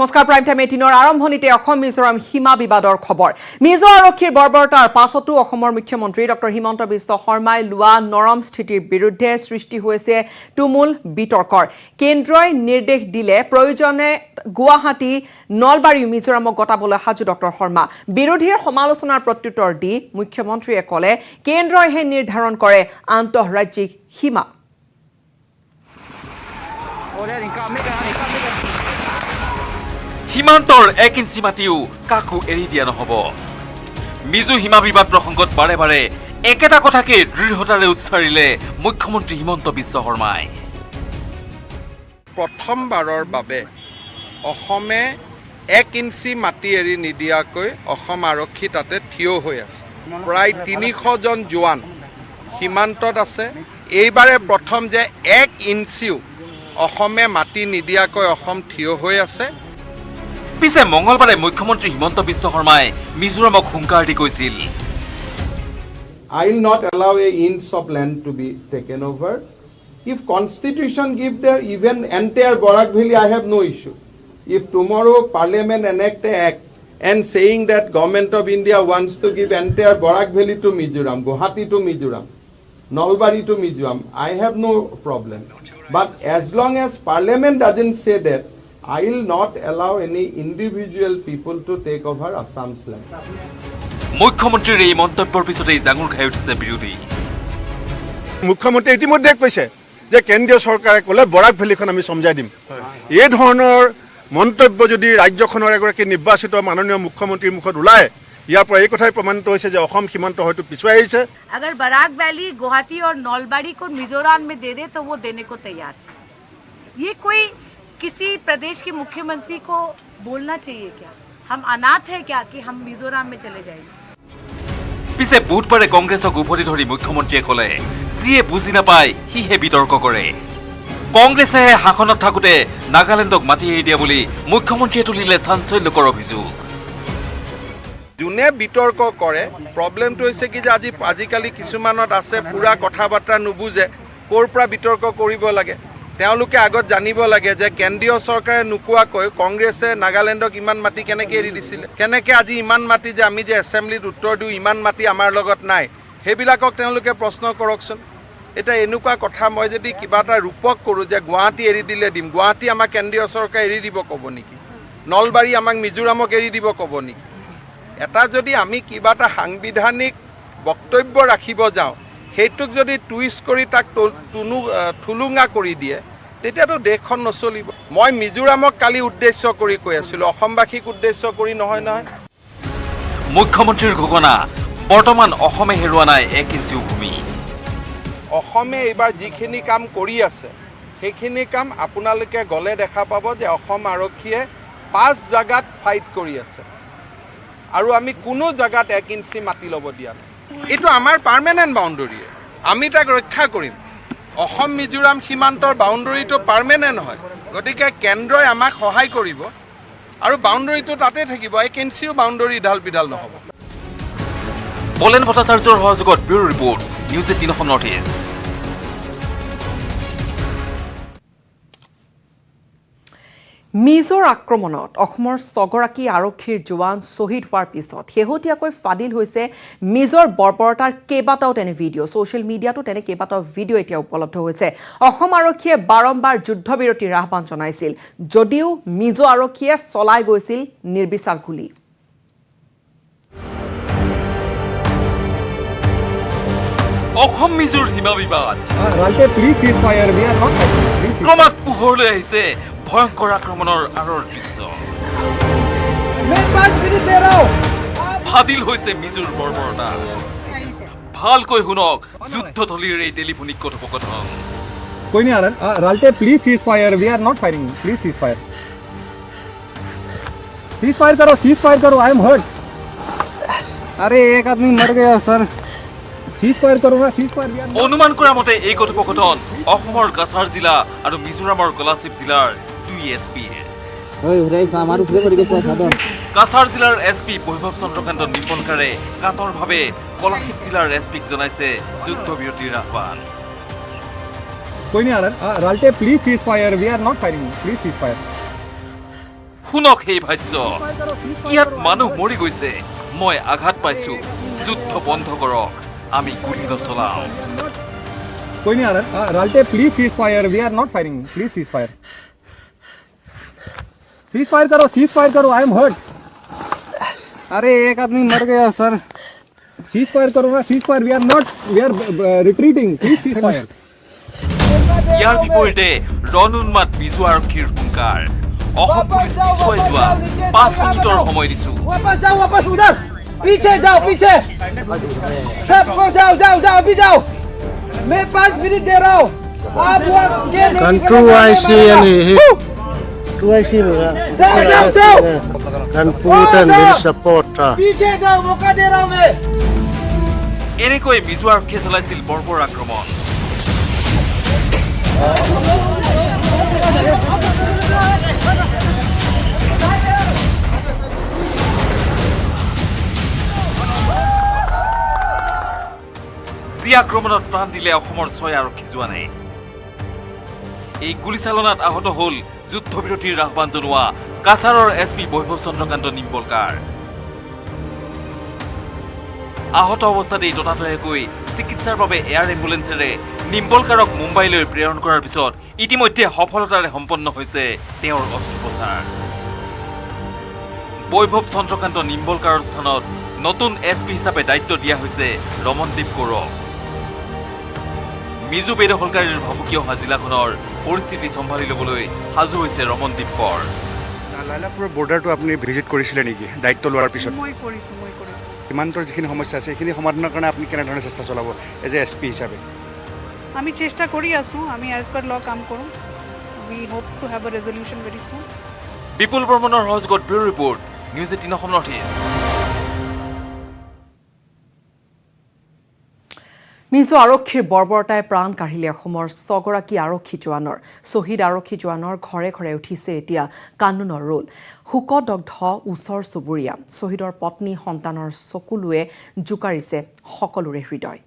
নমস্কাৰ prime time 18ৰ আৰম্ভণিতে অসম মিজোৰাম সীমা বিবাদৰ খবৰ মিজো আৰক্ষীৰ বৰ্বৰতাৰ পাছতো অসমৰ মুখ্যমন্ত্ৰী ডক্টৰ হিমন্ত বিশ্ব শৰ্মাই লোৱা নৰম স্থিতিৰ বিৰুদ্ধে সৃষ্টি হৈছে তুমুল বিতৰ্কৰ কেন্দ্ৰই নিৰ্দেশ দিলে প্ৰয়োজনে গুৱাহাটী নলবাৰী মিজোৰামক গতাবলৈ সাজু ডক্টৰ শৰ্মা বিৰোধীৰ সমালোচনাৰ প্ৰত্যুত্তৰ দি মুখ্যমন্ত্ৰীয়ে ক'লে কেন্দ্ৰইহে নিৰ্ধাৰণ কৰে আন্তঃৰাজ্যিক সীমা সীমান্তৰ 1 ইঞ্চি মাটিও কাকো এৰি দিয়া নহব মিজো সীমা বিবাদ প্ৰসংগত বাৰে বাৰে একেটা কথাকে দৃঢ়তাৰে উচ্চাৰিলে মুখ্যমন্ত্ৰী হিমন্ত বিশ্ব শৰ্মাই প্ৰথমবাৰৰ বাবে অসমে 1 ইঞ্চি মাটি এৰি নিদিয়াকৈ অসম আৰক্ষী তাতে থিয় হৈ আছে প্ৰায় 300 জন জোৱান সীমান্তত আছে এইবাৰে প্ৰথম যে 1 ইঞ্চিও অসমে মাটি নিদিয়াকৈ অসম থিয় হৈ আছে পিছে মঙ্গলবাৰে মুখ্যমন্ত্ৰী হিমন্ত বিশ্ব শৰ্মাই মিজোৰামক হুংকাৰ দি কৈছিল I will not allow a inch of land to be taken over. If Constitution give there even entire Barak Valley, I have no issue. If tomorrow Parliament enact an act and saying that Government of India wants to give entire Barak Valley to Mizoram, Guwahati to Mizoram, Nalbari to Mizoram, I have no problem. But as long as Parliament doesn't say that, I will not allow any individual people to take over Assam's land. মুখ্যমন্ত্ৰীৰ এই মন্তব্যৰ পিছতেই জাঙুৰ খাই উঠিছে বিৰোধী মুখ্যমন্ত্ৰী ইতিমধ্যে কৈছে যে কেন্দ্ৰীয় চৰকাৰে ক'লে বৰাক ভেলীখন আমি সমজাই দিম এই ধৰণৰ মন্তব্য যদি ৰাজ্যখনৰ এগৰাকী নিৰ্বাচিত মাননীয় মুখ্যমন্ত্ৰীৰ মুখত ওলায় ইয়াৰ পৰা এই কথাই প্ৰমাণিত হৈছে যে অসম সীমান্ত হয়তো পিছুৱাই আহিছে अगर बराक वैली गुवाहाटी और नौलबाड़ी को मिजोरम में दे दे तो वो देने को तैयार ये कोई किसी प्रदेश के मुख्यमंत्री को बोलना चाहिए क्या हम अनाथ है क्या कि हम मिजोरम में चले जाएंगे পিছে বুধবাৰে কংগ্ৰেছক উভতি ধৰি মুখ্যমন্ত্ৰীয়ে ক'লে যিয়ে বুজি নাপায় সিহে বিতৰ্ক কৰে কংগ্ৰেছে শাসনত থাকোতে নাগালেণ্ডক মাতি এৰি দিয়া বুলি মুখ্যমন্ত্ৰীয়ে তুলিলে চাঞ্চল্যকৰ অভিযোগ যোনে বিতৰ্ক কৰে প্ৰব্লেমটো হৈছে কি যে আজিকালি কিছুমানত আছে পুৰা কথা বাৰ্তা নুবুজে ক'ৰ পৰা বিতৰ্ক কৰিব লাগে তেওঁলোকে আগত জানিব লাগে যে কেন্দ্ৰীয় চৰকাৰে নোকোৱাকৈ কংগ্ৰেছে নাগালেণ্ডক ইমান মাটি কেনেকৈ এৰি দিছিলে কেনেকৈ আজি ইমান মাটি যে আমি যে এছেম্বলিত উত্তৰ দিওঁ ইমান মাটি আমাৰ লগত নাই সেইবিলাকক তেওঁলোকে প্ৰশ্ন কৰকচোন এটা এনেকুৱা কথা মই যদি কিবা এটা ৰূপক কৰোঁ যে গুৱাহাটী এৰি দিলে দিম গুৱাহাটী আমাক কেন্দ্ৰীয় চৰকাৰে এৰি দিব ক'ব নেকি নলবাৰী আমাক মিজোৰামক এৰি দিব ক'ব নেকি এটা যদি আমি কিবা এটা সাংবিধানিক বক্তব্য ৰাখিব যাওঁ সেইটোক যদি টুইষ্ট কৰি তাক থুলুঙা কৰি দিয়ে তেতিয়াতো দেশখন নচলিব মই মিজোৰামক কালি উদ্দেশ্য কৰি কৈ আছিলোঁ অসমবাসীক উদ্দেশ্য কৰি নহয় মুখ্যমন্ত্ৰীৰ ঘোষণা বৰ্তমান অসমে হেৰুৱা নাই 1 ইঞ্চিও ভূমি অসমে এইবাৰ যিখিনি কাম কৰি আছে সেইখিনি কাম আপোনালোকে গ'লে দেখা পাব যে অসম আৰক্ষীয়ে 5 জাগাত ফাইট কৰি আছে আৰু আমি কোনো জাগাত 1 ইঞ্চি মাটি ল'ব দিয়া নাই এইটো আমাৰ পাৰ্মানেণ্ট বাউণ্ডৰী আমি তাক ৰক্ষা কৰিম অসম মিজোৰাম সীমান্তৰ বাউণ্ডৰীটো পাৰ্মানেণ্ট হয় গতিকে কেন্দ্ৰই আমাক সহায় কৰিব আৰু বাউণ্ডৰীটো তাতে থাকিব 1 ইঞ্চিও বাউণ্ডৰী ইডাল বিডাল নহ'ব বলেন ভট্টাচাৰ্যৰ সহযোগত bureau report news 18 Assam north east মিজোৰ আক্ৰমণত অসমৰ 6গৰাকী আৰক্ষীৰ জোৱান শ্বহীদ হোৱাৰ পিছত শেহতীয়াকৈ ফাদিল হৈছে মিজোৰ বৰ্বৰতাৰ কেইবাটাও তেনে ভিডিঅ' ছ'চিয়েল মিডিয়াতো তেনে কেইবাটাও ভিডিঅ' এতিয়া উপলব্ধ হৈছে অসম আৰক্ষীয়ে বাৰম্বাৰ যুদ্ধবিৰতিৰ আহ্বান জনাইছিল যদিও মিজো আৰক্ষীয়ে চলাই গৈছিল নিৰ্বিচাৰ গুলী অসম মিজোৰ সীমা বিবাদ ক্ৰমাৎ পোহৰলৈ আহিছে ভয়ংকৰ আক্ৰমণৰ আঁৰৰ দৃশ্য ফাদিল হৈছে মিজোৰ বৰ্বৰতা ভালকৈ শুনক যুদ্ধথলীৰ এই টেলিফোনিক কথোপকথন कोई नहीं आ रहा Ralte please cease fire we are not firing please cease fire करो आई एम हर्ट अरे एक आदमी मर गया सर सीज फायर करो ना सीज फायर वी आर অনুমান কৰা মতে এই কথোপকথন অসমৰ কাছাৰ জিলা আৰু মিজোৰামৰ কলাশিব জিলাৰ 2 এছপি কাছাৰ জিলাৰ এছপি বৈভৱ চন্দ্ৰকান্ত নিপলকাৰে কাতৰভাৱে কলাশিব জিলাৰ এছপিক জনাইছে যুদ্ধবিৰতিৰ আহ্বান कोई नहीं आ रहा Ralte please cease fire we are not firing please cease fire শুনক সেই ভাষ্য। ইয়াত মানুহ মৰি গৈছে, মই আঘাত পাইছো, যুদ্ধ বন্ধ কৰক, আমি গুলি নচলাও। कोई नहीं आ रहा Ralte please cease fire we are not firing please cease fire cease fire करो आई एम हर्ट अरे एक आदमी मर गया सर सीज फायर करो ना cease fire we are retreating please cease fire ইয়াৰ বিপৰীতে ৰণ উন্মাদ মিজো আৰক্ষীৰ হুংকাৰ। অসম পুলিচ পিছুৱাই যোৱা 5 মিনিটৰ সময় দিছো। वापस उधर पीछे जाओ पीछे सबको जाओ जाओ जाओ अभी जाओ मैं 5 मिनट दे रहा हूँ आप वो Kan tuaisi yani tuaisi mga जाओ kan putan din supporta पीछे जाओ मौका दे रहा हूँ मैं এনেকৈ মিজো আৰক্ষীয়ে চলাইছিল বৰ্বৰ আক্ৰমণ। যি আক্ৰমণত প্ৰাণ দিলে অসমৰ 6 আৰক্ষী জোৱানে। এই গুলীচালনাত আহত হ'ল যুদ্ধবিৰতিৰ আহ্বান জনোৱা কাছাৰৰ SP বৈভৱ চন্দ্ৰকান্ত নিম্বলকাৰ। আহত অৱস্থাতেই ততাতৈয়াকৈ চিকিৎসাৰ বাবে এয়াৰ এম্বুলেন্সেৰে নিম্বলকাৰক মুম্বাইলৈ প্ৰেৰণ কৰাৰ পিছত ইতিমধ্যে সফলতাৰে সম্পন্ন হৈছে তেওঁৰ অস্ত্ৰোপচাৰ। বৈভৱ চন্দ্ৰকান্ত নিম্বলকাৰৰ স্থানত নতুন SP হিচাপে দায়িত্ব দিয়া হৈছে ৰমনদীপ কৌৰক। মিজো বেদখলকাৰীৰ ভাবুকি অহা জিলাখনৰ পৰিস্থিতি চম্ভালি ল'বলৈ সাজু হৈছে ৰমনদীপ কৌৰ। লাইলাপুৰৰ বৰ্ডাৰটো আপুনি ভিজিট কৰিছিলে নেকি দায়িত্ব লোৱাৰ পিছত? মই কৰিছোঁ সীমান্তৰ যিখিনি সমস্যা আছে সেইখিনি সমাধানৰ কাৰণে আপুনি কেনেধৰণে চেষ্টা চলাব এজ এ SP হিচাপে? আমি চেষ্টা কৰি আছোঁ আমি এজ পাৰ ল কাম কৰোঁ উই হোপ টু হেভ আ ৰেজলিউশ্যন ভেৰি সুন। বিপুল বৰ্মনৰ সহযোগত bureau report news 18 Assam north east. Mizo আৰক্ষীৰ বৰ্বৰতাই প্ৰাণ কাঢ়িলে অসমৰ 6 গৰাকী আৰক্ষী জোৱানৰ। শ্বহীদ আৰক্ষী জোৱানৰ ঘৰে ঘৰে উঠিছে এতিয়া কান্দোনৰ ৰোল। শোকদগ্ধ ওচৰ চুবুৰীয়া, শ্বহীদৰ পত্নী সন্তানৰ চকুলোৱে জোকাৰিছে সকলোৰে হৃদয়।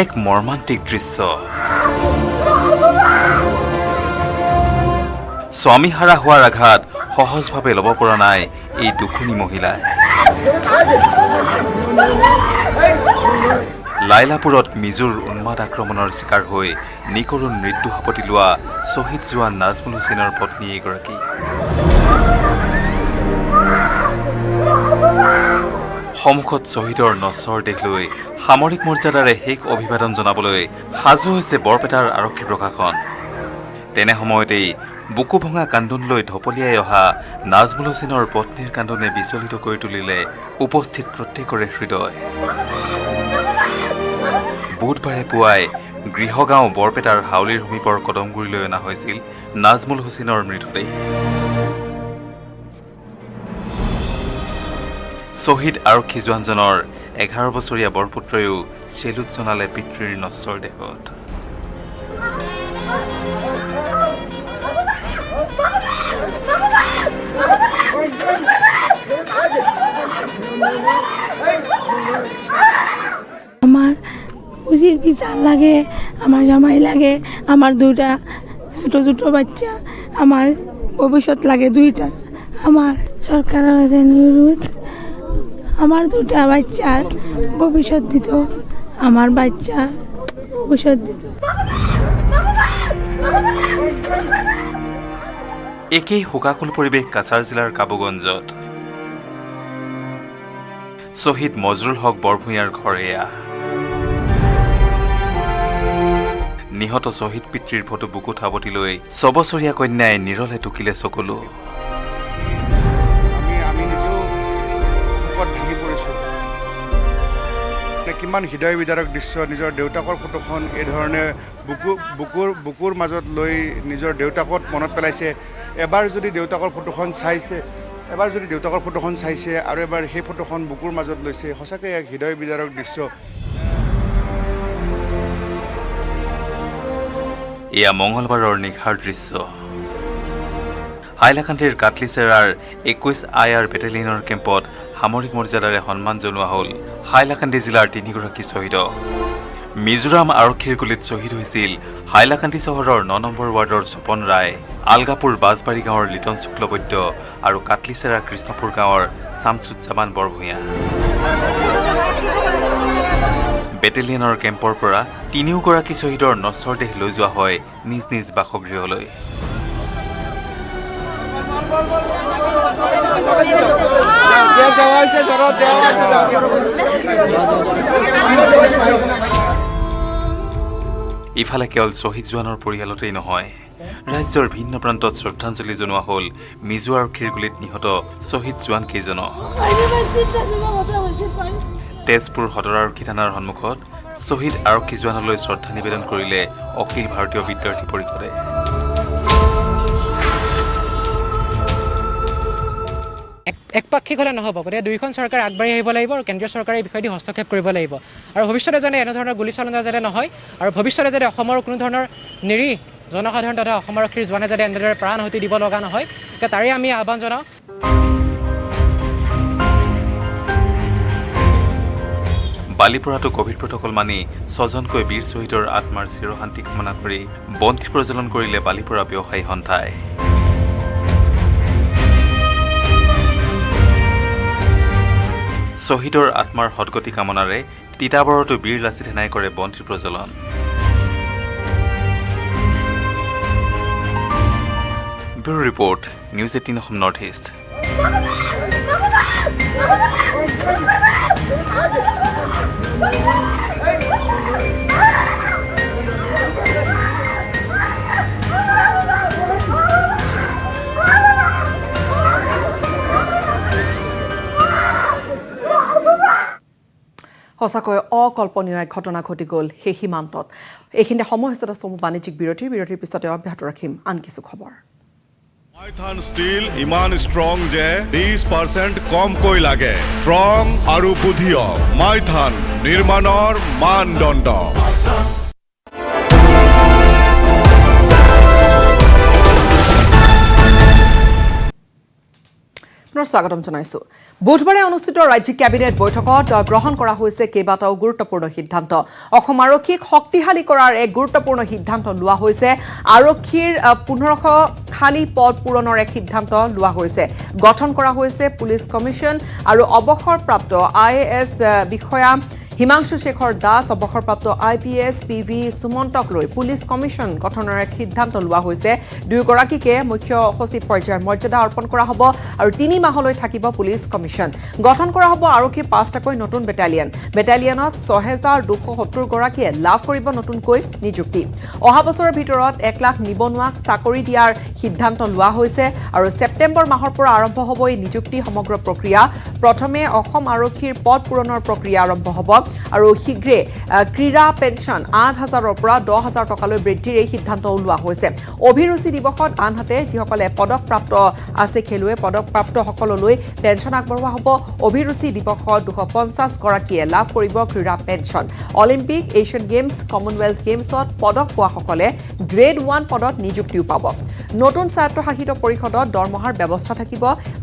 এক মৰ্মান্তিক দৃশ্য। স্বামী হাৰা হোৱাৰ আঘাত সহজভাৱে ল'ব পৰা নাই এই দুখুনী মহিলাই। লাইলাপুৰত মিজোৰ উন্মাদ আক্ৰমণৰ চিকাৰ হৈ নিকৰুণ মৃত্যু সাপতি লোৱা শ্বহীদ জোৱান নাজমুল হুছেইনৰ পত্নী এগৰাকী। সন্মুখত শ্বহীদৰ নশ্বৰ দেহ লৈ সামৰিক মৰ্যাদাৰে শেষ অভিবাদন জনাবলৈ সাজু হৈছে বৰপেটাৰ আৰক্ষী প্ৰশাসন। তেনে সময়তেই বুকু ভঙা কান্দোনলৈ ঢপলিয়াই অহা নাজমুল হুছেইনৰ পত্নীৰ কান্দোনে বিচলিত কৰি তুলিলে উপস্থিত প্ৰত্যেকৰে হৃদয়। বুধবাৰে পুৱাই গৃহগাঁও বৰপেটাৰ হাউলিৰ সমীপৰ কদমগুৰিলৈ অনা হৈছিল নাজমুল হুছেইনৰ মৃতদেহ। শ্বহীদ আৰক্ষী জোৱানজনৰ 11 বছৰীয়া বৰপুত্ৰয়ো চেলুট জনালে পিতৃৰ নশ্বৰ দেহত। আমার উচিত বিচার লাগে, আমার জামাই লাগে, আমার দুইটা ছোট ছোট বাচ্চা, আমার ভবিষ্যৎ লাগে দুইটা। আমার সরকারের কাছে অনুরোধ আমার দুটা বাচ্চার ভবিষ্যৎ দিত, আমার বাচ্চা ভবিষ্যৎ দিত। একেই শোকাকুল পৰিৱেশ কাছাৰ জিলাৰ কাবুগঞ্জত। শ্বহীদ মজৰুল হক বৰভূঞাৰ ঘৰ এয়া। নিহত শ্বহীদ পিতৃৰ ফটো বুকুত সাৱটি লৈ 6 বছৰীয়া কন্যাই নিৰলে টুকিলে চকুলো। কিমান হৃদয় বিদাৰক দৃশ্য। নিজৰ দেউতাকৰ ফটোখন এই ধৰণে বুকুৰ মাজত লৈ নিজৰ দেউতাকক মনত পেলাইছে। এবাৰ যদি দেউতাকৰ ফটোখন চাইছে আৰু এবাৰ সেই ফটোখন বুকুৰ মাজত লৈছে। সঁচাকৈ এক হৃদয় বিদাৰক দৃশ্য। এয়া মঙলবাৰৰ নিশাৰ দৃশ্য। হাইলাকান্দিৰ কাটলিচেৰাৰ 21 IR বেটেলিয়নৰ কেম্পত সামৰিক মৰ্যাদাৰে সন্মান জনোৱা হ'ল হাইলাকান্দি জিলাৰ 3গৰাকী শ্বহীদক। মিজোৰাম আৰক্ষীৰ গুলীত শ্বহীদ হৈছিল হাইলাকান্দি চহৰৰ 9 নম্বৰ ৱাৰ্ডৰ স্বপন ৰায়, আলগাপুৰ বাজবাৰী গাঁৱৰ লিটন শুক্লবৈদ্য আৰু কাটলিচেৰা কৃষ্ণপুৰ গাঁৱৰ শামছুজ্জামান বৰভূঞা। বেটেলিয়নৰ কেম্পৰ পৰা 3গৰাকী শ্বহীদৰ নশ্বৰ দেহ লৈ যোৱা হয় নিজ নিজ বাসগৃহলৈ। ইফালে কেৱল শ্বহীদ জোৱানৰ পৰিয়ালতেই নহয়, ৰাজ্যৰ ভিন্ন প্ৰান্তত শ্ৰদ্ধাঞ্জলি জনোৱা হ'ল মিজো আৰক্ষীৰ গুলীত নিহত শ্বহীদ জোৱান কেইজনক। তেজপুৰ সদৰ আৰক্ষী থানাৰ সন্মুখত শ্বহীদ আৰক্ষী জোৱানলৈ শ্ৰদ্ধা নিবেদন কৰিলে অখিল ভাৰতীয় বিদ্যাৰ্থী পৰিষদে। একপাক্ষিক হ'লে নহ'ব, গতিকে দুয়োখন চৰকাৰ আগবাঢ়ি আহিব লাগিব আৰু কেন্দ্ৰীয় চৰকাৰে এই বিষয়টি হস্তক্ষেপ কৰিব লাগিব আৰু ভৱিষ্যতে যাতে এনেধৰণৰ গুলীচালনা যাতে নহয় আৰু ভৱিষ্যতে যাতে অসমৰ কোনো ধৰণৰ নিৰীহ জনসাধাৰণ তথা অসম আৰক্ষীৰ জোৱানে যাতে এনেদৰে প্ৰাণাহুতি দিব লগা নহয়, তাৰে আমি আহ্বান জনাওঁ। বালিপৰাটো কোভিড প্ৰটকল মানি 6জনকৈ বীৰ শ্বহীদৰ আত্মাৰ চিৰশান্তি কামনা কৰি বন্তি প্ৰজ্বলন কৰিলে বালিপৰা ব্যৱসায়ী সন্থাই। শ্বহীদৰ আত্মাৰ সদগতি কামনাৰে তিতাবৰতো বীৰ লাচিত সেনাই কৰে বন্তি প্ৰজ্বলন। Bureau report, news 18 Assam north east. সঁচাকৈ অকল্পনীয় এক ঘটনা ঘটি গ'ল সেই সীমান্তত। এইখিনিতে সময় হৈছে চমু বাণিজ্যিক বিৰতিৰ পিছতে অব্যাহত ৰাখিম আন কিছু খবৰ। মাইথান ষ্টীল ইমান ষ্ট্ৰং যে 20% কমকৈ লাগে। ষ্ট্ৰং আৰু বুদ্ধিয় মাইথান নিৰ্মাণৰ মানদণ্ড। স্বাগতম জনাইছো। বুধবাৰে অনুষ্ঠিত ৰাজ্যিক কেবিনেট বৈঠকত গ্ৰহণ কৰা হৈছে কেইবাটাও গুৰুত্বপূৰ্ণ সিদ্ধান্ত। অসম আৰক্ষীক শক্তিশালী কৰাৰ এক গুৰুত্বপূৰ্ণ সিদ্ধান্ত লোৱা হৈছে। আৰক্ষীৰ 1500 খালী পদ পূৰণৰ এক সিদ্ধান্ত লোৱা হৈছে। গঠন কৰা হৈছে পুলিচ কমিশ্যন আৰু অৱসৰপ্ৰাপ্ত IAS বিষয়া হিমাংশু শেখৰ দাস, অৱসৰপ্ৰাপ্ত IPS PV সুমন্তক লৈ পুলিচ কমিশ্যন গঠনৰ এক সিদ্ধান্ত লোৱা হৈছে। দুয়োগৰাকীকে মুখ্য সচিব পৰ্যায়ৰ মৰ্যাদা অৰ্পণ কৰা হ'ব আৰু 3 মাহলৈ থাকিব পুলিচ কমিশ্যন। গঠন কৰা হ'ব আৰক্ষীৰ 5টাকৈ নতুন বেটালিয়ন। বেটালিয়নত 6270 গৰাকীয়ে লাভ কৰিব নতুনকৈ নিযুক্তি। অহা বছৰৰ ভিতৰত 1 লাখ নিবনুৱাক চাকৰি দিয়াৰ সিদ্ধান্ত লোৱা হৈছে আৰু ছেপ্টেম্বৰ মাহৰ পৰা আৰম্ভ হ'ব এই নিযুক্তি সমগ্ৰ প্ৰক্ৰিয়া। প্ৰথমে অসম আৰক্ষীৰ পদ পূৰণৰ প্ৰক্ৰিয়া আৰম্ভ হ'ব আৰু শীঘ্ৰে ক্ৰীড়া পেঞ্চন 8,000ৰ পৰা 10,000 টকালৈ বৃদ্ধিৰ এই সিদ্ধান্ত ওলোৱা হৈছে। অভিৰুচি দিৱসত আনহাতে যিসকলে পদকপ্ৰাপ্ত আছে খেলুৱৈ পদকপ্ৰাপ্তসকললৈ পেঞ্চন আগবঢ়োৱা হ'ব। অভিৰুচি দিৱসত 250 গৰাকীয়ে লাভ কৰিব ক্ৰীড়া pension. Olympic, Asian games, Commonwealth গেমছত পদক পোৱাসকলে গ্ৰেড 1 পদত নিযুক্তিও পাব। নতুন স্বায়ত্তশাসিত পৰিষদত দৰমহাৰ ব্যৱস্থা থাকিব।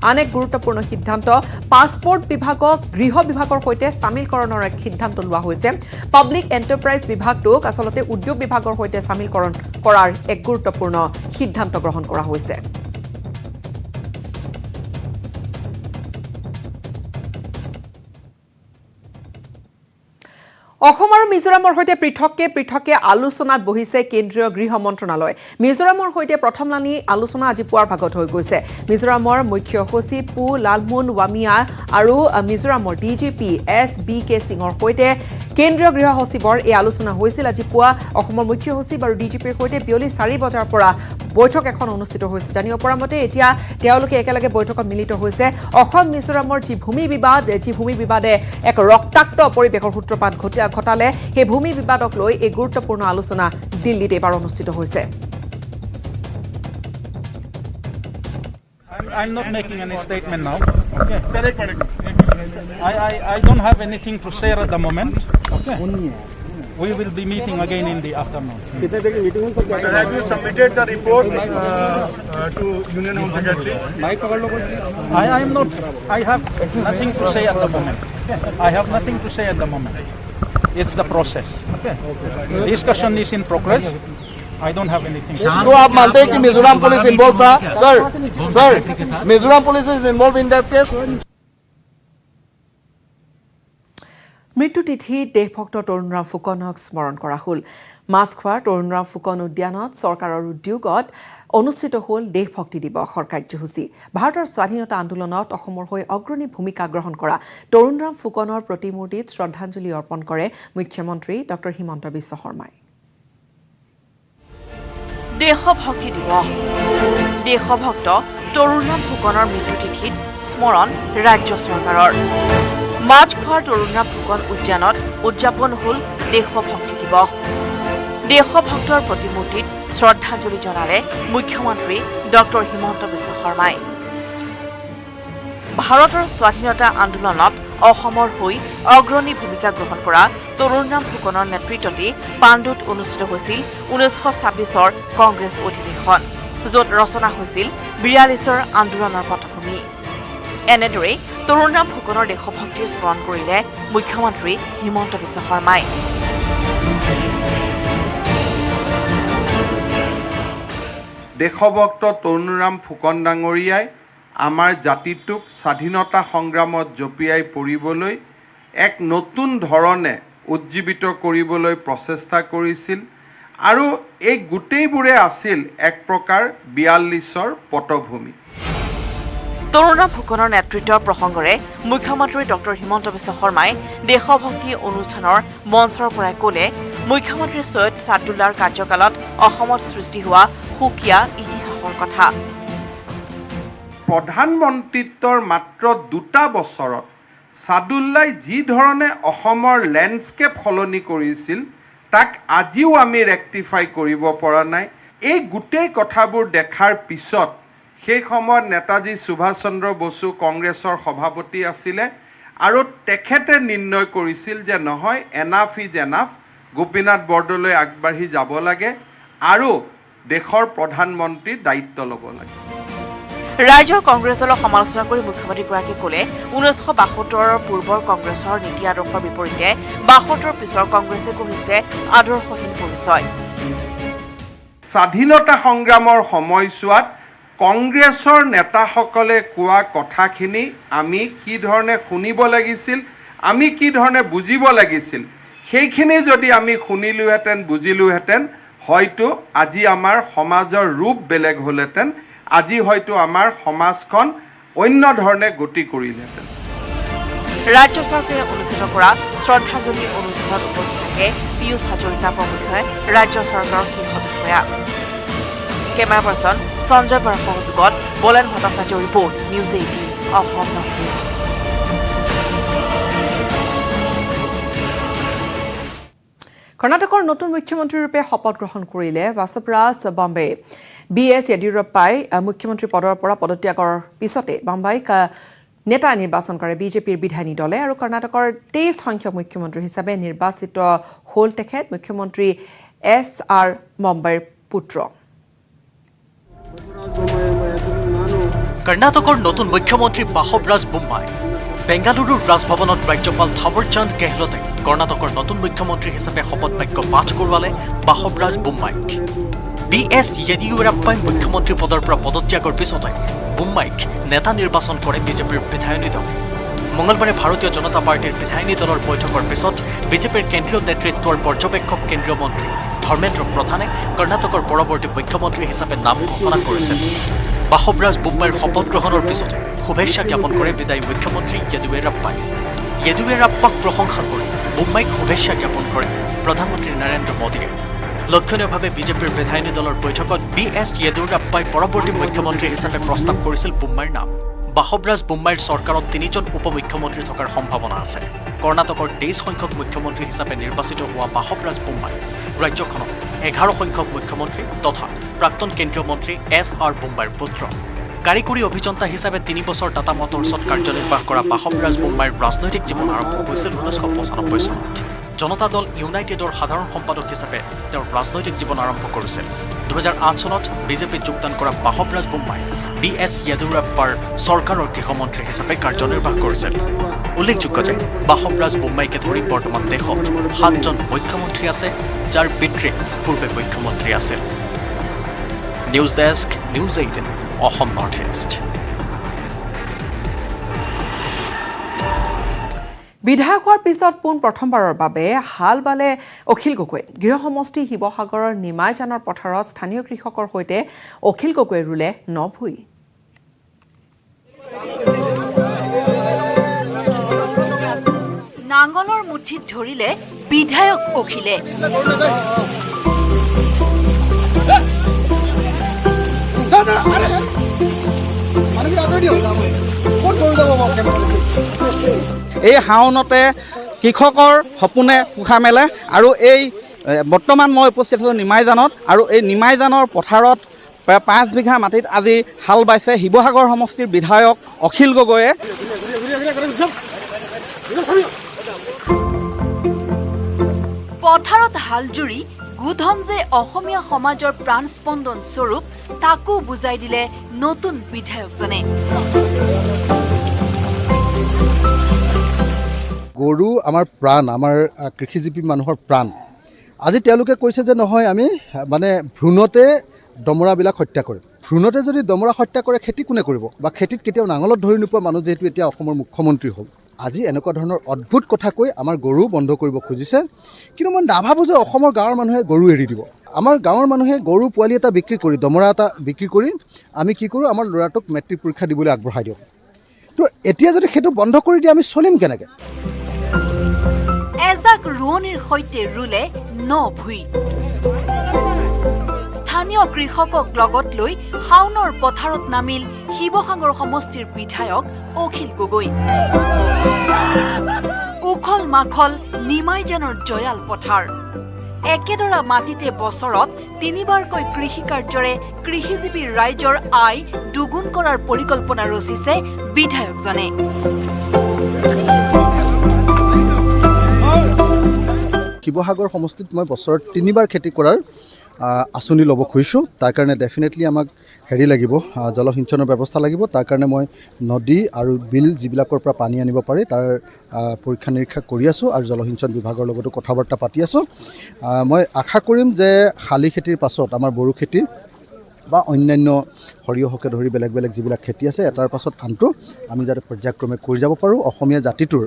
আন এক গুৰুত্বপূৰ্ণ সিদ্ধান্ত, পাছপোৰ্ট বিভাগক গৃহ বিভাগৰ সৈতে চামিলকৰণৰ এক সিদ্ধান্ত লোৱা হৈছে। পাব্লিক এণ্টাৰপ্ৰাইজ বিভাগটোক আচলতে উদ্যোগ বিভাগৰ সৈতে চামিলকৰণ কৰাৰ এক গুৰুত্বপূৰ্ণ সিদ্ধান্ত গ্ৰহণ কৰা হৈছে। অসম আৰু মিজোৰামৰ সৈতে পৃথকে আলোচনাত বহিছে কেন্দ্ৰীয় গৃহ মন্ত্ৰণালয়। মিজোৰামৰ সৈতে প্ৰথমলানি আলোচনা আজি পুৱাৰ ভাগত হৈ গৈছে। মিজোৰামৰ মুখ্য সচিব পু লালমুন ৱামিয়া আৰু মিজোৰামৰ DGP SBK সিঙৰ সৈতে কেন্দ্ৰীয় গৃহ সচিবৰ এই আলোচনা হৈছিল। আজি পুৱা অসমৰ মুখ্য সচিব আৰু DGPৰ সৈতে বিয়লি 4 বজাৰ পৰা বৈঠক এখন অনুষ্ঠিত হৈছে। জানিব পৰা মতে এতিয়া তেওঁলোকে একেলগে বৈঠকত মিলিত হৈছে। অসম মিজোৰামৰ যি ভূমি বিবাদে এক ৰক্তাক্ত পৰিৱেশৰ সূত্ৰপাত ঘটালে, সেই ভূমি বিবাদক লৈ এই গুৰুত্বপূৰ্ণ আলোচনা দিল্লীত এবাৰ অনুষ্ঠিত হৈছে। I'm not making any statement now. Okay. I don't have anything to say at the moment. Okay. We will be meeting again in the afternoon. Have you submitted the report to Union Home Secretary? I am not. I have nothing to say at the moment. I have nothing to say at the moment. It's the process. Okay. Discussion is in progress. I don't have anything. तो आप मानते हैं कि Mizoram police involve था sir Mizoram police is involve in that case মৃত্যুতিথি দেশভক্ত তৰুণৰাম ফুকনক স্মৰণ কৰা হ'ল মাছখোৱাৰ তৰুণৰাম ফুকন উদ্যানত চৰকাৰৰ উদ্যোগত অনুষ্ঠিত হ'ল দেশভক্তি দিৱসৰ কাৰ্যসূচী ভাৰতৰ স্বাধীনতা আন্দোলনত অসমৰ হৈ অগ্ৰণী ভূমিকা গ্ৰহণ কৰা তৰুণৰাম ফুকনৰ প্ৰতিমূৰ্তিত শ্ৰদ্ধাঞ্জলি অৰ্পণ কৰে মুখ্যমন্ত্ৰী ডক্টৰ হিমন্ত বিশ্ব শৰ্মাই দেশভক্তি দিৱস দেশভক্ত তৰুণৰাম ফুকনৰ মৃত্যুতিথিত স্মৰণ ৰাজ্য চৰকাৰৰ মাছখোৱাৰ তৰুণৰাম ফুকন উদ্যানত উদযাপন হ'ল দেশভক্তি দিৱস দেশভক্তৰ প্ৰতিমূৰ্তিত শ্ৰদ্ধাঞ্জলি জনালে মুখ্যমন্ত্ৰী ডক্টৰ হিমন্ত বিশ্ব শৰ্মাই ভাৰতৰ স্বাধীনতা আন্দোলনত অসমৰ হৈ অগ্ৰণী ভূমিকা গ্ৰহণ কৰা তৰুণৰাম ফুকনৰ নেতৃত্বতে পাণ্ডুত অনুষ্ঠিত হৈছিল 1926ৰ কংগ্ৰেছ অধিৱেশন য'ত ৰচনা হৈছিল 42ৰ আন্দোলনৰ পটভূমি এনেদৰে তৰুণৰাম ফুকনৰ দেশভক্তিৰ স্মৰণ কৰিলে মুখ্যমন্ত্ৰী হিমন্ত বিশ্ব শৰ্মাই দেশভক্ত তৰুণৰাম ফুকন ডাঙৰীয়াই আমাৰ জাতিটোক স্বাধীনতা সংগ্ৰামত জপিয়াই পৰিবলৈ এক নতুন ধৰণে উজ্জীৱিত কৰিবলৈ প্ৰচেষ্টা কৰিছিল আৰু এই গোটেইবোৰে আছিল এক প্ৰকাৰ 42ৰ পটভূমি তৰুণৰাম ফুকনৰ নেতৃত্বৰ প্ৰসংগৰে মুখ্যমন্ত্ৰী ডক্টৰ হিমন্ত বিশ্ব শৰ্মাই দেশভক্তি অনুষ্ঠানৰ মঞ্চৰ পৰাই ক'লে মুখ্যমন্ত্ৰী সৈয়দ ছাদুল্লাৰ কাৰ্যকালত অসমত সৃষ্টি হোৱা সুকীয়া ইতিহাসৰ কথা প্ৰধানমন্ত্ৰীত্বৰ মাত্ৰ 2টা বছৰত ছাদুল্লাই যি ধৰণে অসমৰ লেণ্ডস্কেপ সলনি কৰিছিল তাক আজিও আমি ৰেক্টিফাই কৰিব পৰা নাই এই গোটেই কথাবোৰ দেখাৰ পিছত সেই সময়ত নেতাজী সুভাষ চন্দ্ৰ বসু কংগ্ৰেছৰ সভাপতি আছিলে আৰু তেখেতে নিৰ্ণয় কৰিছিল যে নহয় enough is enough Gopinath Bordoloi আগবাঢ়ি যাব লাগে আৰু দেশৰ প্ৰধানমন্ত্ৰীৰ দায়িত্ব ল'ব লাগে ৰাজ্য কংগ্ৰেছ দলক সমালোচনা কৰি মুখ্যমন্ত্ৰীগৰাকীয়ে ক'লে 1972ৰ পূৰ্বৰ কংগ্ৰেছৰ নীতি আদৰ্শৰ বিপৰীতে 72ৰ পিছৰ কংগ্ৰেছে গঢ়িছে আদৰ্শহীন পৰিচয় স্বাধীনতা সংগ্ৰামৰ সময়ছোৱাত কংগ্ৰেছৰ নেতাসকলে কোৱা কথাখিনি আমি কি ধৰণে শুনিব লাগিছিল আমি কি ধৰণে বুজিব লাগিছিল সেইখিনি যদি আমি শুনিলোহেঁতেন বুজিলোহেঁতেন হয়তো আজি আমাৰ সমাজৰ ৰূপ বেলেগ হ'লহেঁতেন আজি হয়তো আমাৰ সমাজখন অন্য ধৰণে গতি কৰিলেহেঁতেন ৰাজ্য চৰকাৰে অনুষ্ঠিত কৰা শ্ৰদ্ধাঞ্জলি অনুষ্ঠানত উপস্থিত থাকে পীয়ুষ হাজৰিকা প্ৰমুখ্যে ৰাজ্য চৰকাৰৰ শীৰ্ষ বিষয়া কেমেৰা পাৰ্চন সঞ্জয় বৰাৰ সহযোগত বলেন Bhattacharya report news 18 Assam north east কৰ্ণাটকৰ নতুন মুখ্যমন্ত্ৰীৰূপে শপত গ্ৰহণ কৰিলে বাসৱৰাজ বম্বে BS য়েডিয়ুৰাপ্পাই মুখ্যমন্ত্ৰী পদৰ পৰা পদত্যাগৰ পিছতে বম্বাইক নেতা নিৰ্বাচন কৰে বিজেপিৰ বিধায়িনী দলে আৰু কৰ্ণাটকৰ 23 সংখ্যক মুখ্যমন্ত্ৰী হিচাপে নিৰ্বাচিত হ'ল তেখেত মুখ্যমন্ত্ৰী SR বম্বেৰ পুত্ৰ কৰ্ণাটকৰ নতুন মুখ্যমন্ত্ৰী বাসৱৰাজ বোম্মাই বেংগালুৰুৰ ৰাজভৱনত ৰাজ্যপাল থাৱৰচন্দ গেহলটে কৰ্ণাটকৰ নতুন মুখ্যমন্ত্ৰী হিচাপে শপত বাক্য পাঠ কৰোৱালে বাসৱৰাজ বোম্মাইক BS য়েডিয়ুৰাপ্পাই মুখ্যমন্ত্ৰী পদৰ পৰা পদত্যাগৰ পিছতে বোম্মাইক নেতা নিৰ্বাচন কৰে বিজেপিৰ বিধায়িনী দল মঙলবাৰে ভাৰতীয় জনতা পাৰ্টিৰ বিধায়িনী দলৰ বৈঠকৰ পিছত বিজেপিৰ কেন্দ্ৰীয় নেতৃত্বৰ পৰ্যবেক্ষক কেন্দ্ৰীয় মন্ত্ৰী ধৰ্মেন্দ্ৰ প্ৰধানে কৰ্ণাটকৰ পৰৱৰ্তী মুখ্যমন্ত্ৰী হিচাপে নাম ঘোষণা কৰিছে বাসৱৰাজ বোম্মাইৰ শপত গ্ৰহণৰ পিছতে শুভেচ্ছা জ্ঞাপন কৰে বিদায়ী মুখ্যমন্ত্ৰী য়েডিয়ুৰাপ্পাই য়েডিয়ুৰাপ্পাক প্ৰশংসা কৰি বোম্মাইক শুভেচ্ছা জ্ঞাপন কৰে প্ৰধানমন্ত্ৰী নৰেন্দ্ৰ মোদীয়ে লক্ষণীয়ভাৱে বিজেপিৰ বিধায়িনী দলৰ বৈঠকত BS য়েডিয়ুৰাপ্পাই পৰৱৰ্তী মুখ্যমন্ত্ৰী হিচাপে প্ৰস্তাৱ কৰিছিল বোম্মাইৰ নাম বাসৱৰাজ বোম্মাইৰ চৰকাৰত 3জন উপমুখ্যমন্ত্ৰী থকাৰ সম্ভাৱনা আছে কৰ্ণাটকৰ 23 সংখ্যক মুখ্যমন্ত্ৰী হিচাপে নিৰ্বাচিত হোৱা বাসৱৰাজ বোম্মাই ৰাজ্যখনত 11 সংখ্যক মুখ্যমন্ত্ৰী তথা প্ৰাক্তন কেন্দ্ৰীয় মন্ত্ৰী SR বোম্মাইৰ পুত্ৰ কাৰিকৰী অভিযন্তা হিচাপে 3 বছৰ টাটা মটৰ্ছত কাৰ্যনিৰ্বাহ কৰা বাসৱৰাজ বোম্মাইৰ ৰাজনৈতিক জীৱন আৰম্ভ হৈছিল 1995 চনত জনতা দল ইউনাইটেডৰ সাধাৰণ সম্পাদক হিচাপে তেওঁৰ ৰাজনৈতিক জীৱন আৰম্ভ কৰিছিল 2008 চনত বিজেপিত যোগদান কৰা বাহবৰাজ বুম্মাই BS য়েদুৰাপ্পাৰ চৰকাৰৰ গৃহমন্ত্ৰী হিচাপে কাৰ্যনিৰ্বাহ কৰিছিল উল্লেখযোগ্য যে বাহবৰাজ বুম্মাইকে ধৰি বৰ্তমান দেশত 7জন মুখ্যমন্ত্ৰী আছে যাৰ পিতৃ পূৰ্বে মুখ্যমন্ত্ৰী আছিল news desk news 18 Assam north east বিধায়ক হোৱাৰ পিছত পোন প্ৰথমবাৰৰ বাবে হাল বালে অখিল গগৈ গৃহ সমষ্টি শিৱসাগৰৰ নিমাইজানৰ পথাৰত স্থানীয় কৃষকৰ সৈতে অখিল গগৈ ৰুলে 9 ভূঁই নাঙলৰ মুঠিত ধৰিলে বিধায়ক অখিলে এই শাওনতে কৃষকৰ সপোনে পোখা মেলে আৰু এই বৰ্তমান মই উপস্থিত আছোঁ নিমাইজানত আৰু এই নিমাইজানৰ পথাৰত প্ৰায় 5 বিঘা মাটিত আজি হাল বাইছে শিৱসাগৰ সমষ্টিৰ বিধায়ক অখিল গগৈয়ে পথাৰত হালজুৰি গুধন যে অসমীয়া সমাজৰ প্ৰাণস্পন্দন স্বৰূপ তাকো বুজাই দিলে নতুন বিধায়কজনে গৰু আমাৰ প্ৰাণ আমাৰ কৃষিজীৱী মানুহৰ প্ৰাণ আজি তেওঁলোকে কৈছে যে নহয় আমি মানে ভ্ৰূণতে দমৰাবিলাক হত্যা কৰে ভ্ৰূণতে যদি দমৰা হত্যা কৰে খেতি কোনে কৰিব বা খেতিত কেতিয়াও নাঙলত ধৰি নোপোৱা মানুহ যেহেতু এতিয়া অসমৰ মুখ্যমন্ত্ৰী হ'ল আজি এনেকুৱা ধৰণৰ অদ্ভুত কথা কৈ আমাৰ গৰু বন্ধ কৰিব খুজিছে কিন্তু মই নাভাবোঁ যে অসমৰ গাঁৱৰ মানুহে গৰু এৰি দিব আমাৰ গাঁৱৰ মানুহে গৰু পোৱালি এটা বিক্ৰী কৰি দমৰা এটা বিক্ৰী কৰি আমি কি কৰোঁ আমাৰ ল'ৰাটোক মেট্ৰিক পৰীক্ষা দিবলৈ আগবঢ়াই দিওঁ তো এতিয়া যদি সেইটো বন্ধ কৰি দিয়ে আমি চলিম কেনেকৈ এজাক ৰোৱনীৰ সৈতে ৰুলে 9 ভূঁই স্থানীয় কৃষকক লগত লৈ শাওনৰ পথাৰত নামিল শিৱসাগৰ সমষ্টিৰ বিধায়ক অখিল গগৈ উখল মাখল নিমাইজানৰ জয়াল পথাৰ একেডৰা মাটিতে বছৰত 3বাৰকৈ কৃষি কাৰ্যৰে কৃষিজীৱী ৰাইজৰ আয় দুগুণ কৰাৰ পৰিকল্পনা ৰচিছে বিধায়কজনে শিৱসাগৰ সমষ্টিত মই বছৰত 3বাৰ খেতি কৰাৰ আঁচনি ল'ব খুজিছোঁ তাৰ কাৰণে ডেফিনেটলি আমাক হেৰি লাগিব জলসিঞ্চনৰ ব্যৱস্থা লাগিব তাৰ কাৰণে মই নদী আৰু বিল যিবিলাকৰ পৰা পানী আনিব পাৰি তাৰ পৰীক্ষা নিৰীক্ষা কৰি আছোঁ আৰু জলসিঞ্চন বিভাগৰ লগতো কথা বাৰ্তা পাতি আছোঁ মই আশা কৰিম যে শালি খেতিৰ পাছত আমাৰ বড়ো খেতি বা অন্যান্য সৰিয়হকে ধৰি বেলেগ বেলেগ যিবিলাক খেতি আছে এটাৰ পাছত আনটো আমি যাতে পৰ্যায়ক্ৰমে কৰি যাব পাৰোঁ অসমীয়া জাতিটোৰ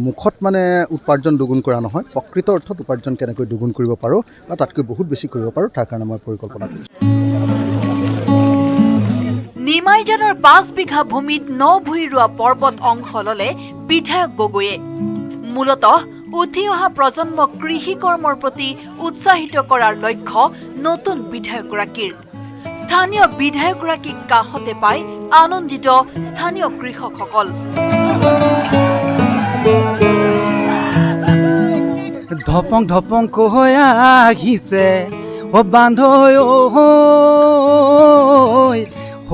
মুখত মানে উপাৰ্জন দুগুণ কৰা নহয় প্ৰকৃত অৰ্থত উপাৰ্জন কেনেকৈ দুগুণ কৰিব পাৰোঁ বা তাতকৈ বহুত বেছি কৰিব পাৰোঁ তাৰ কাৰণে মই পৰিকল্পনা কৰিছোঁ নিমাইজানৰ 5 বিঘা ভূমিত 9 ভূঁই ৰোৱা পৰ্বত অংশ ল'লে বিধায়ক গগৈয়ে মূলতঃ উঠি অহা প্ৰজন্মক কৃষি কৰ্মৰ প্ৰতি উৎসাহিত কৰাৰ লক্ষ্য নতুন বিধায়কগৰাকীৰ স্থানীয় বিধায়কগৰাকীক কাষতে পাই আনন্দিত স্থানীয় কৃষকসকল ধপং ধপং কৈ আহিছে ও বান্ধৈ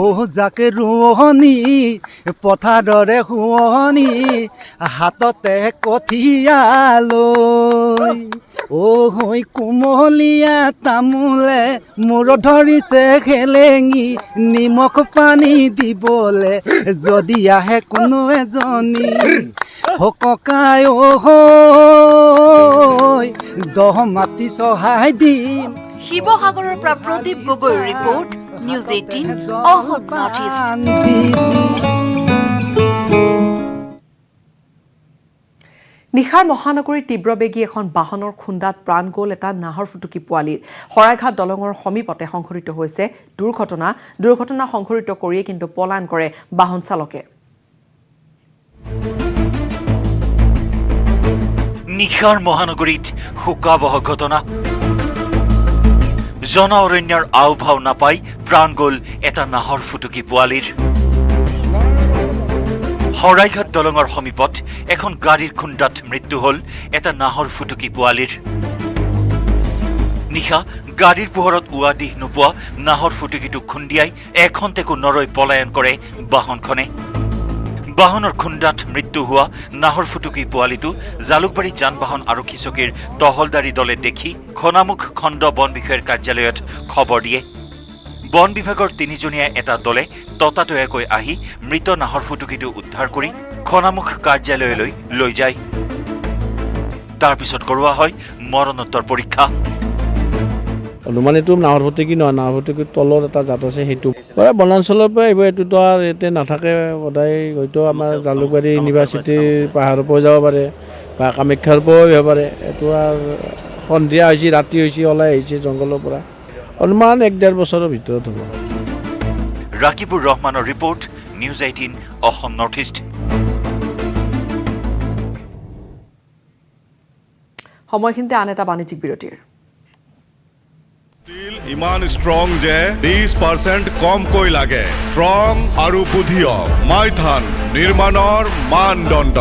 ঐ যাকে ৰোৱনী পথাৰৰে শুৱনি হাততে কঠিয়ালৈ হৈ কুমলীয়া তামোলে মূৰ ধৰিছে খেলেঙি নিমখ পানী দিবলে যদি আহে কোনো এজনী ককাই দহ মাটি চহাই দিম শিৱসাগৰৰ পৰা প্ৰদীপ গগৈৰ report news 18 Assam north east নিশাৰ মহানগৰীৰ তীব্ৰবেগী এখন বাহনৰ খুন্দাত প্ৰাণ গ'ল এটা নাহৰ ফুটুকী পোৱালিৰ শৰাইঘাট দলঙৰ সমীপতে সংঘটিত হৈছে দুৰ্ঘটনা সংঘটিত কৰিয়ে কিন্তু পলায়ন কৰে বাহন চালকে নিশাৰ মহানগৰীত শোকাবহ ঘটনা জন অৰণ্যৰ আওভাও নাপাই প্ৰাণ গ'ল এটা নাহৰ ফুটুকী পোৱালিৰ শৰাইঘাট দলঙৰ সমীপত এখন গাড়ীৰ খুন্দাত মৃত্যু হ'ল এটা নাহৰ ফুটুকী পোৱালিৰ নিশা গাড়ীৰ পোহৰত উৱা দিশ নোপোৱা নাহৰ ফুটুকীটোক খুন্দিয়াই এখন্তেকো নৰৈ পলায়ন কৰে বাহনখনে বাহনৰ খুন্দাত মৃত্যু হোৱা নাহৰ ফুটুকী পোৱালিটো জালুকবাৰী যান বাহন আৰক্ষী চকীৰ তহলদাৰী দলে দেখি খনামুখ খণ্ড বন বিষয়াৰ কাৰ্যালয়ত খবৰ দিয়ে। বন বিভাগৰ 3জনীয়া এটা দলে ততাতৈয়াকৈ আহি মৃত নাহৰ ফুটুকীটো উদ্ধাৰ কৰি খনামুখ কাৰ্যালয়লৈ লৈ যায়। তাৰ পিছত কৰোৱা হয় মৰণোত্তৰ পৰীক্ষা। অনুমানিতো নাহৰ ফুটুকী নহয়, নাহৰ ফুটুকীৰ তলত এটা জাত আছে, সেইটো বনাঞ্চলৰ পৰা আহিব। এইটোতো আৰু ইয়াতে নাথাকে সদায়, হয়তো আমাৰ জালুকবাৰী ইউনিভাৰ্চিটিৰ পাহাৰৰ পৰাও যাব পাৰে বা কামাখ্যাৰ পৰাও আহিব পাৰে। এইটো আৰু সন্ধিয়া হৈছে, ৰাতি হৈছে, ওলাই আহিছে জংঘলৰ পৰা। অনুমান 1-1.5 বছৰৰ ভিতৰত হ'ব। ৰাকিবুৰ ৰহমানৰ report, news 18 Assam north east. সময়খিনিতে আন এটা বাণিজ্যিক বিৰতিৰ। ষ্টীল ইমান ষ্ট্ৰং যে 20% কমকৈ লাগে। ষ্ট্ৰং আৰু বুদ্ধিয়ক মাইথান নিৰ্মাণৰ মানদণ্ড।